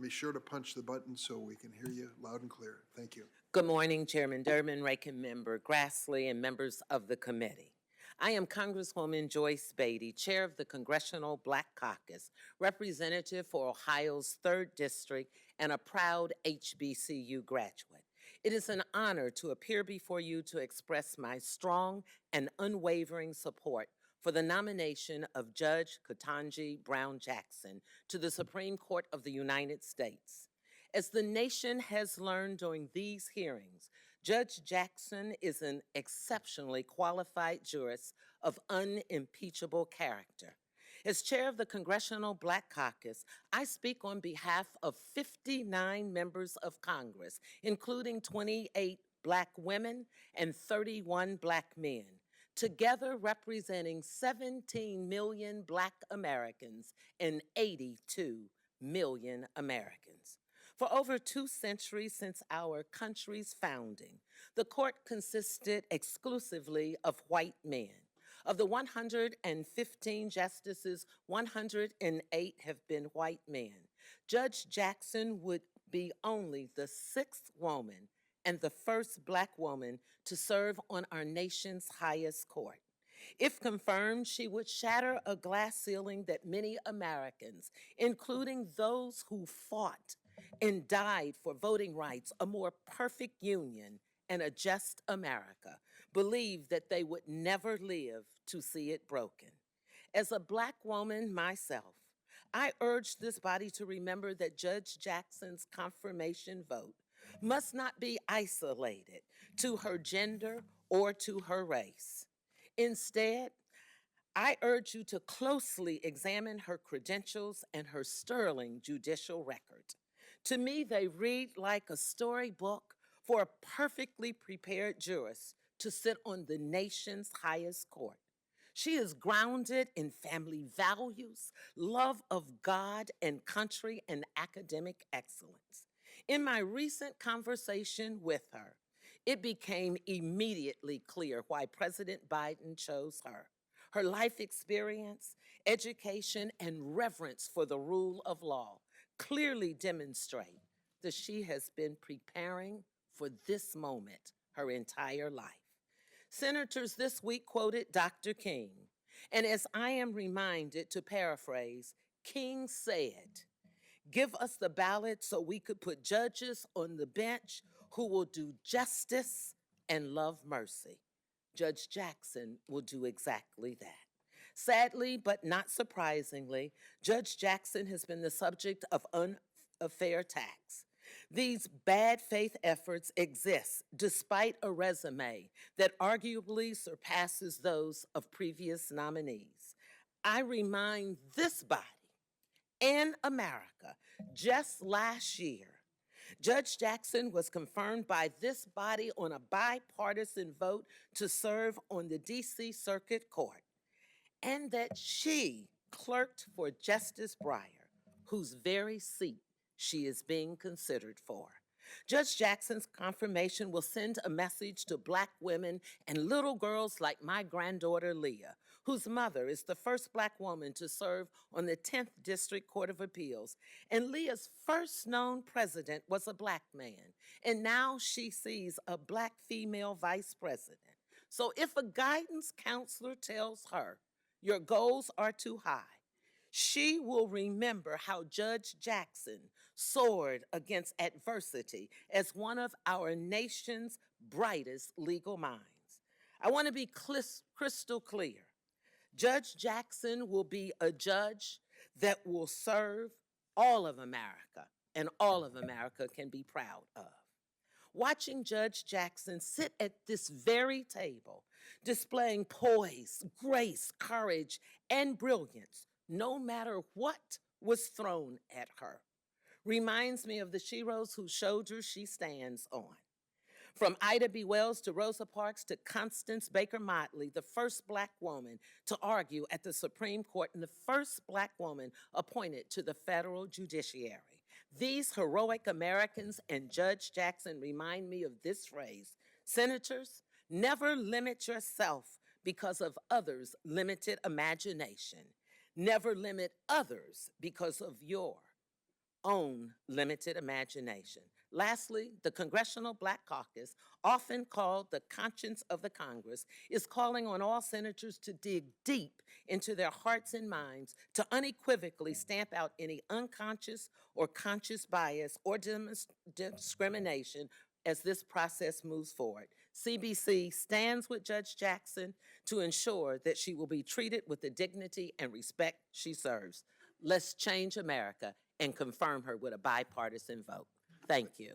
Be sure to punch the button so we can hear you loud and clear. Thank you. Good morning, Chairman Durbin, Ranking Member Grassley, and members of the committee. I am Congresswoman Joyce Beatty, Chair of the Congressional Black Caucus, representative for Ohio's 3rd District, and a proud HBCU graduate. It is an honor to appear before you to express my strong and unwavering support for the nomination of Judge Ketanji Brown Jackson to the Supreme Court of the United States. As the nation has learned during these hearings, Judge Jackson is an exceptionally qualified jurist of unimpeachable character. As chair of the Congressional Black Caucus, I speak on behalf of 59 members of Congress, including 28 Black women and 31 Black men, together representing 17 million Black Americans and 82 million Americans. For over 2 centuries since our country's founding, the court consisted exclusively of white men. Of the 115 justices, 108 have been white men. Judge Jackson would be only the 6th woman and the first Black woman to serve on our nation's highest court. If confirmed, she would shatter a glass ceiling that many Americans, including those who fought and died for voting rights, a more perfect union, and a just America, believed that they would never live to see it broken. As a Black woman myself, I urge this body to remember that Judge Jackson's confirmation vote must not be isolated to her gender or to her race. Instead, I urge you to closely examine her credentials and her sterling judicial record. To me, they read like a storybook for a perfectly prepared jurist to sit on the nation's highest court. She is grounded in family values, love of God and country, and academic excellence. In my recent conversation with her, it became immediately clear why President Biden chose her. Her life experience, education, and reverence for the rule of law clearly demonstrate that she has been preparing for this moment her entire life. Senators this week quoted Dr. King, and as I am reminded to paraphrase, King said, "Give us the ballot so we could put judges on the bench who will do justice and love mercy." Judge Jackson will do exactly that. Sadly, but not surprisingly, Judge Jackson has been the subject of unfair attacks. These bad faith efforts exist despite a resume that arguably surpasses those of previous nominees. I remind this body and America, just last year, Judge Jackson was confirmed by this body on a bipartisan vote to serve on the D.C. Circuit Court, and that she clerked for Justice Breyer, whose very seat she is being considered for. Judge Jackson's confirmation will send a message to Black women and little girls like my granddaughter Leah, whose mother is the first Black woman to serve on the 10th District Court of Appeals. And Leah's first known president was a Black man, and now she sees a Black female vice president. So if a guidance counselor tells her, "Your goals are too high," she will remember how Judge Jackson soared against adversity as one of our nation's brightest legal minds. I want to be crystal clear. Judge Jackson will be a judge that will serve all of America, and all of America can be proud of. Watching Judge Jackson sit at this very table, displaying poise, grace, courage, and brilliance, no matter what was thrown at her, reminds me of the sheroes whose shoulders she stands on. From Ida B. Wells to Rosa Parks to Constance Baker Motley, the first Black woman to argue at the Supreme Court and the first Black woman appointed to the federal judiciary. These heroic Americans and Judge Jackson remind me of this phrase: senators, never limit yourself because of others' limited imagination. Never limit others because of your own limited imagination. Lastly, the Congressional Black Caucus, often called the conscience of the Congress, is calling on all senators to dig deep into their hearts and minds to unequivocally stamp out any unconscious or conscious bias or discrimination as this process moves forward. CBC stands with Judge Jackson to ensure that she will be treated with the dignity and respect she serves. Let's change America and confirm her with a bipartisan vote. Thank you.